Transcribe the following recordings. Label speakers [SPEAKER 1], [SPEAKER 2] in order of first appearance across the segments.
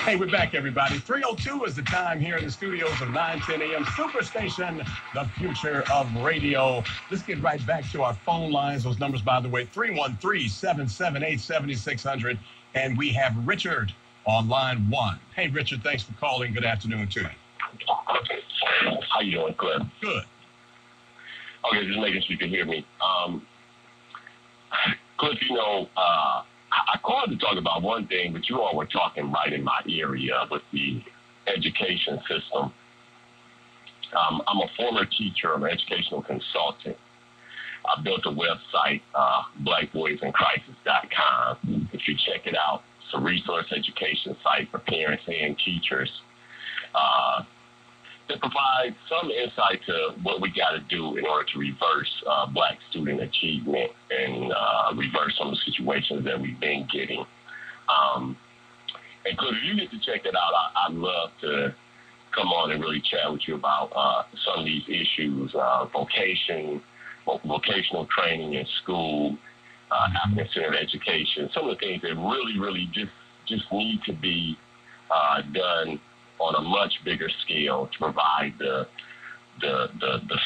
[SPEAKER 1] Hey, we're back, everybody. 3:02 is the time here in the studios of 910 AM Superstation, the future of radio. Let's get right back to our phone lines. Those numbers, by the way, 313-778-7600. And we have Richard on line one. Hey, Richard, thanks for calling. Good afternoon to you.
[SPEAKER 2] How you doing, Cliff?
[SPEAKER 1] Good.
[SPEAKER 2] Okay, just making sure you can hear me. Cliff, I called to talk about one thing, but you all were talking right in my area with the education system. I'm a former teacher. I'm an educational consultant. I built a website, blackboysincrisis.com. If you check it out, it's a resource education site for parents and teachers to provide some insight to what we got to do in order to reverse Black student achievement and reverse some of the situations that we've been getting. And Cliff, if you get to check it out, I'd love to come on and really chat with you about some of these issues, vocational training in school, African-centered education, some of the things that really just need to be done on a much bigger scale to provide the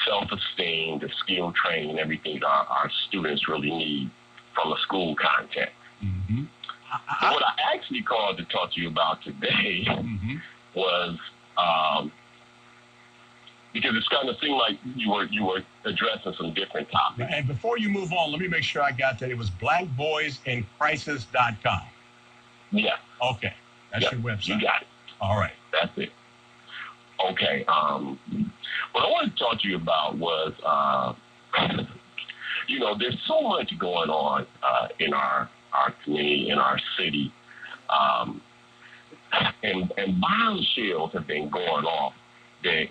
[SPEAKER 2] self-esteem, the skill training, and everything our students really need from a school context.
[SPEAKER 1] Mm-hmm.
[SPEAKER 2] So what I actually called to talk to you about today was because it's kind of seemed like you were addressing some different topics.
[SPEAKER 1] And before you move on, let me make sure I got that. It was blackboysincrisis.com.
[SPEAKER 2] Yeah.
[SPEAKER 1] Okay. That's your website.
[SPEAKER 2] You got it.
[SPEAKER 1] All right.
[SPEAKER 2] That's it. Okay. What I wanted to talk to you about was, there's so much going on in our community, in our city, and bombshells have been going off that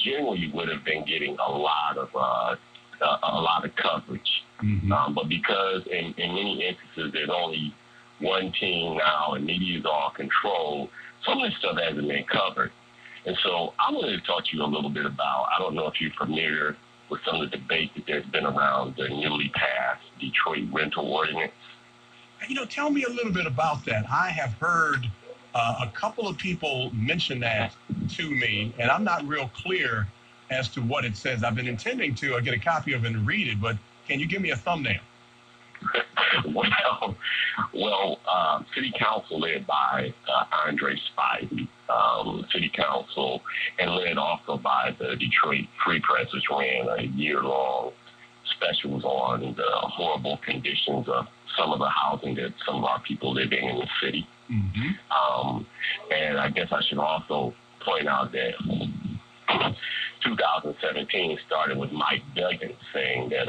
[SPEAKER 2] generally would have been getting a lot of coverage.
[SPEAKER 1] Mm-hmm.
[SPEAKER 2] But because in many instances there's only one team now and media is all controlled, some of this stuff hasn't been covered. And so I wanted to talk to you a little bit about, I don't know if you're familiar with some of the debate that there's been around the newly passed Detroit rental ordinance.
[SPEAKER 1] Tell me a little bit about that. I have heard a couple of people mention that to me, and I'm not real clear as to what it says. I've been intending to get a copy of it and read it, but can you give me a thumbnail?
[SPEAKER 2] Well, City Council led by Andre Spivey, City Council, and led also by the Detroit Free Press, which ran a year-long specials on the horrible conditions of some of the housing that some of our people living in the city.
[SPEAKER 1] Mm-hmm.
[SPEAKER 2] And I guess I should also point out that 2017 started with Mike Duggan saying that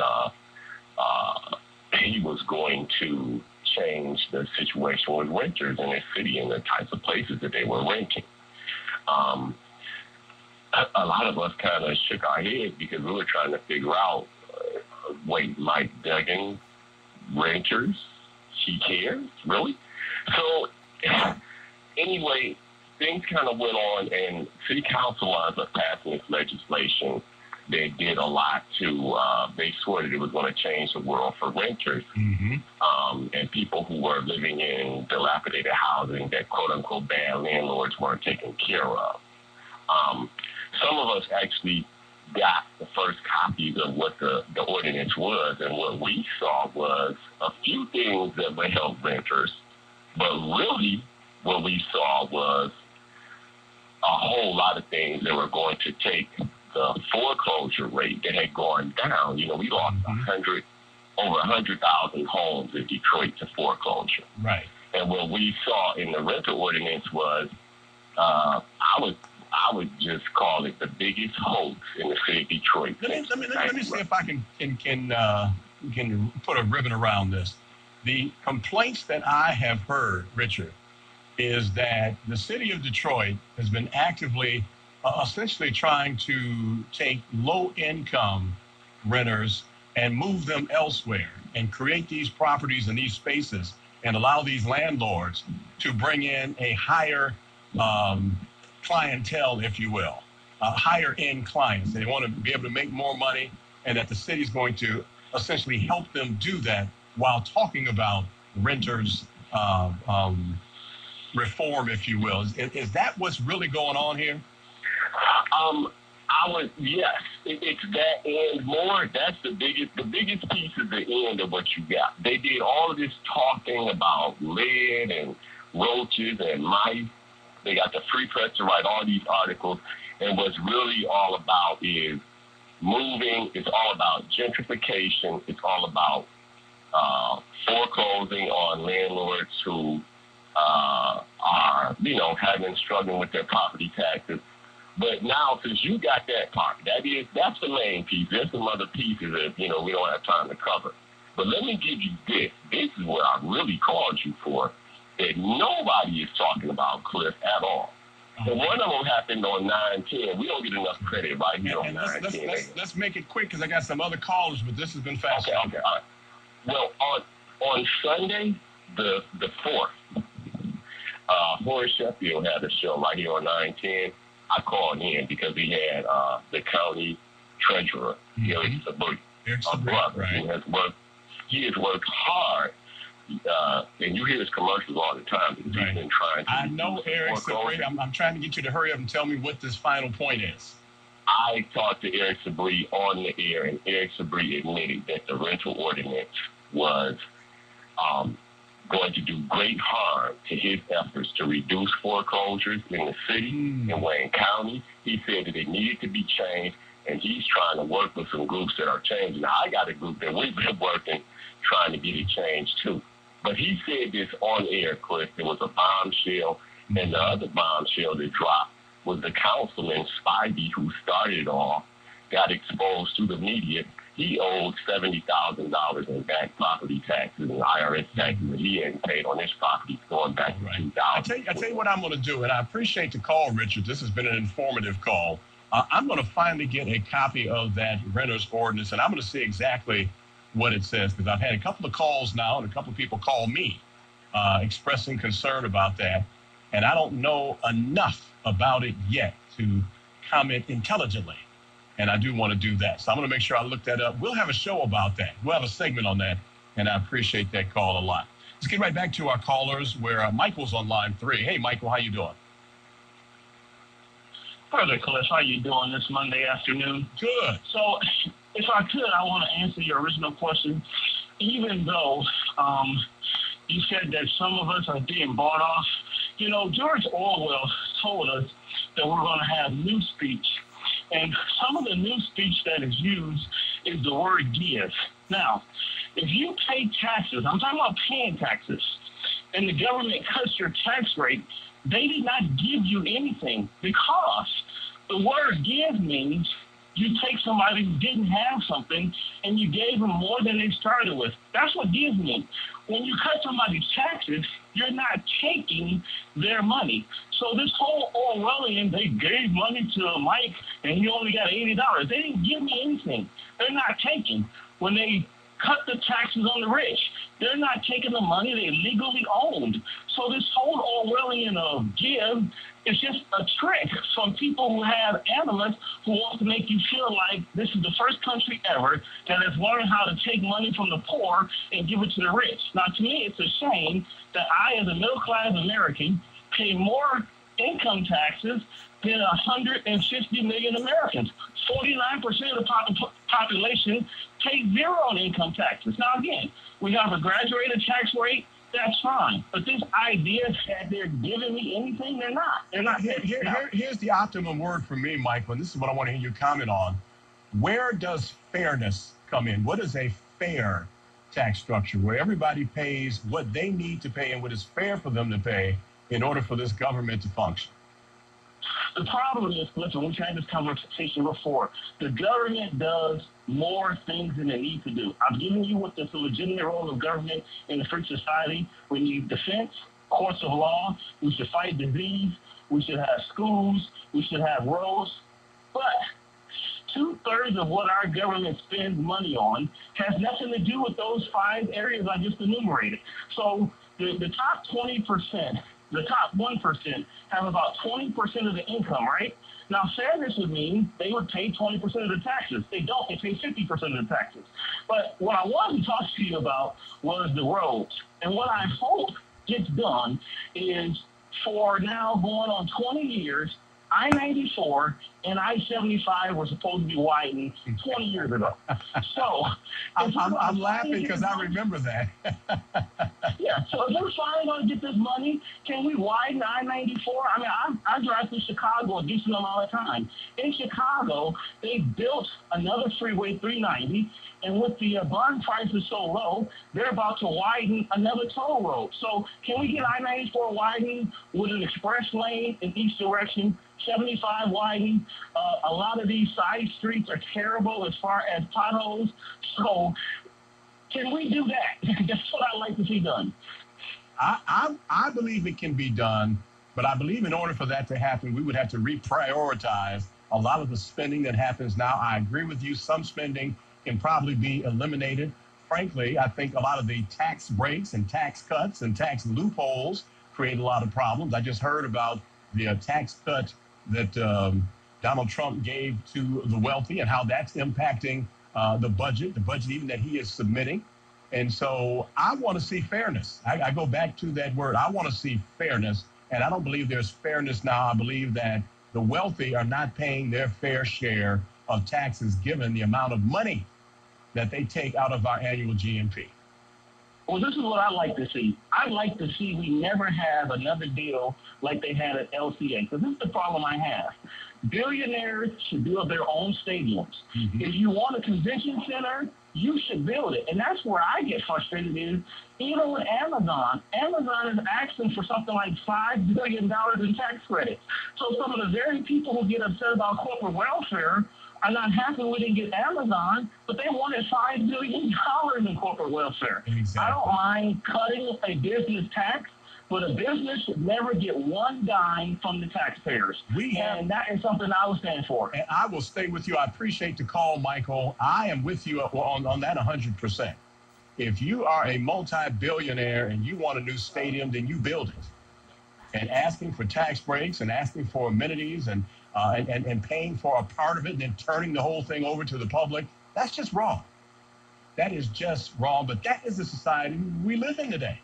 [SPEAKER 2] he was going to change the situation with renters in the city and the types of places that they were renting. A lot of us kind of shook our heads because we were trying to figure out, wait, Mike Duggan, renters, he cares? Really? So anyway, things kind of went on, and City Council winds up passing this legislation. They did a lot to, they swore that it was going to change the world for renters, and people who were living in dilapidated housing that quote-unquote bad landlords weren't taken care of. Some of us actually got the first copies of what the ordinance was, and what we saw was a few things that would help renters, but really what we saw was a whole lot of things that were going to take the foreclosure rate that had gone down. We lost over 100,000 homes in Detroit to foreclosure.
[SPEAKER 1] Right.
[SPEAKER 2] And what we saw in the rental ordinance was, I would just call it the biggest hoax in the city of Detroit.
[SPEAKER 1] Let me see if I can put a ribbon around this. The complaints that I have heard, Richard, is that the city of Detroit has been actively essentially trying to take low-income renters and move them elsewhere and create these properties and these spaces and allow these landlords to bring in a higher clientele, if you will, higher-end clients. They want to be able to make more money, and that the city is going to essentially help them do that while talking about renters reform, if you will. Is that what's really going on here?
[SPEAKER 2] Yes, it's that and more. That's the biggest piece is the end of what you got. They did all of this talking about lead and roaches and mice. They got the free press to write all these articles. And what's really all about is moving. It's all about gentrification. It's all about foreclosing on landlords who are, struggling with their property taxes. But now, since you got that part, that's the main piece. There's some other pieces that, we don't have time to cover. But let me give you this. This is what I really called you for, that nobody is talking about, Cliff, at all. And one of them happened on 9/10. We don't get enough credit right here on 9/10.
[SPEAKER 1] Let's make it quick because I got some other callers, but this has been fascinating.
[SPEAKER 2] Okay, all right. Well, on Sunday, the 4th, Horace Sheffield had a show right here on 9/10. I called in because he had the county treasurer, Eric Sabri, a brother who has worked. He has worked hard, and you hear his commercials all the time because he's been trying to.
[SPEAKER 1] I know Eric Sabri. I'm trying to get you to hurry up and tell me what this final point is.
[SPEAKER 2] I talked to Eric Sabri on the air, and Eric Sabri admitted that the rental ordinance was going to do great harm to his efforts to reduce foreclosures in the city, in Wayne County. He said that it needed to be changed, and he's trying to work with some groups that are changing. Now, I got a group that we've been working, trying to get it changed too. But he said this on air, Cliff. It was a bombshell, and the other bombshell that dropped was the councilman, Spivey, who started it all, got exposed to the media. He owed $70,000 in back property taxes and IRS taxes that he hadn't paid on his property going back to 2000.
[SPEAKER 1] I tell you what I'm going to do, and I appreciate the call, Richard. This has been an informative call. I'm going to finally get a copy of that renter's ordinance, and I'm going to see exactly what it says, because I've had a couple of calls now, and a couple of people call me expressing concern about that, and I don't know enough about it yet to comment intelligently. And I do want to do that. So I'm going to make sure I look that up. We'll have a show about that. We'll have a segment on that. And I appreciate that call a lot. Let's get right back to our callers where Michael's on line 3. Hey, Michael, how you doing?
[SPEAKER 3] Hi there, Cliff. How you doing this Monday afternoon?
[SPEAKER 1] Good.
[SPEAKER 3] So if I could, I want to answer your original question. Even though you said that some of us are being bought off, George Orwell told us that we're going to have new speech. And some of the new speech that is used is the word give. Now, if you pay taxes, I'm talking about paying taxes, and the government cuts your tax rate, they did not give you anything, because the word give means you take somebody who didn't have something and you gave them more than they started with. That's what give means. When you cut somebody's taxes, you're not taking their money. So this whole Orwellian, they gave money to Mike and he only got $80. They didn't give me anything. They're not taking. When they cut the taxes on the rich, they're not taking the money they legally owned. So this whole Orwellian of give is just a trick from people who have animus who want to make you feel like this is the first country ever that has learned how to take money from the poor and give it to the rich. Now, to me, it's a shame that I, as a middle-class American, pay more income taxes than 150 million Americans. 49% of the population pay zero on income taxes. Now, again, we have a graduated tax rate. That's fine. But this idea that they're giving me anything, they're not. They're not.
[SPEAKER 1] Here's the optimum word for me, Michael, and this is what I want to hear you comment on. Where does fairness come in? What is a fair tax structure where everybody pays what they need to pay and what is fair for them to pay in order for this government to function?
[SPEAKER 3] The problem is, listen, we've had this conversation before. The government does more things than they need to do. I've given you what the legitimate role of government in a free society. We need defense, courts of law. We should fight disease. We should have schools. We should have roads. But 2/3 of what our government spends money on has nothing to do with those 5 areas I just enumerated. So the top 20%, the top 1% have about 20% of the income, right? Now, fairness would mean they would pay 20% of the taxes. They don't. They pay 50% of the taxes. But what I wanted to talk to you about was the roads. And what I hope gets done is for now going on 20 years. I-94 and I-75 were supposed to be widened 20 years ago. So
[SPEAKER 1] I'm laughing because I remember that.
[SPEAKER 3] yeah, so if we're finally going to get this money, can we widen I-94? I mean, I drive through Chicago a decent amount of time. In Chicago, they built another freeway 390, and with the bond prices so low, they're about to widen another toll road. So can we get I-94 widened with an express lane in each direction, 75 widened? A lot of these side streets are terrible as far as potholes. So can we do that? That's what I'd like to see done.
[SPEAKER 1] I believe it can be done, but I believe in order for that to happen, we would have to reprioritize a lot of the spending that happens now. I agree with you. Some spending can probably be eliminated. Frankly, I think a lot of the tax breaks and tax cuts and tax loopholes create a lot of problems. I just heard about the tax cut that Donald Trump gave to the wealthy and how that's impacting the budget even that he is submitting. And so I want to see fairness. I go back to that word. I want to see fairness. And I don't believe there's fairness now. I believe that the wealthy are not paying their fair share of taxes given the amount of money that they take out of our annual GNP.
[SPEAKER 3] Well, this is what I like to see. I'd like to see we never have another deal like they had at LCA, because this is the problem I have. Billionaires should build their own stadiums. Mm-hmm. If you want a convention center, you should build it. And that's where I get frustrated is, even with Amazon is asking for something like $5 billion in tax credits. So some of the very people who get upset about corporate welfare are not happy we didn't get Amazon, but they wanted $5 billion in corporate welfare.
[SPEAKER 1] Exactly.
[SPEAKER 3] I don't mind cutting a business tax, but a business should never get one dime from the taxpayers. And that is something I will stand for.
[SPEAKER 1] And I will stay with you. I appreciate the call, Michael. I am with you on that 100%. If you are a multi-billionaire and you want a new stadium, then you build it. And asking for tax breaks and asking for amenities and paying for a part of it and then turning the whole thing over to the public, that's just wrong. That is just wrong. But that is the society we live in today.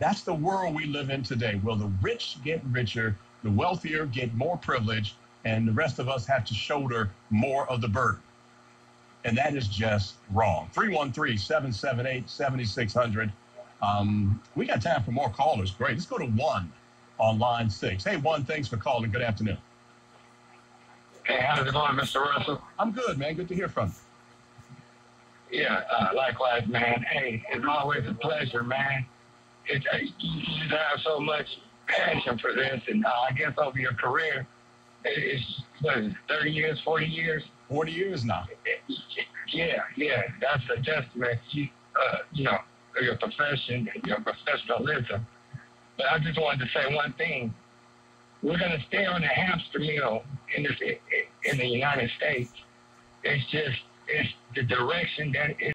[SPEAKER 1] That's the world we live in today. Will the rich get richer, the wealthier get more privilege, and the rest of us have to shoulder more of the burden. And that is just wrong. 313-778-7600. We got time for more callers. Great. Let's go to Juan on line 6. Hey, Juan, thanks for calling. Good afternoon.
[SPEAKER 4] Hey, how's it going, Mr. Russell?
[SPEAKER 1] I'm good, man. Good to hear from you.
[SPEAKER 4] Yeah, likewise, man. Hey, it's always a pleasure, man. You have so much passion for this, and I guess over your career, it's 30 years, 40 years?
[SPEAKER 1] 40 years now.
[SPEAKER 4] Yeah, that's a testament to, your profession and your professionalism. But I just wanted to say one thing. We're going to stay on the hamster wheel in the United States. It's the direction that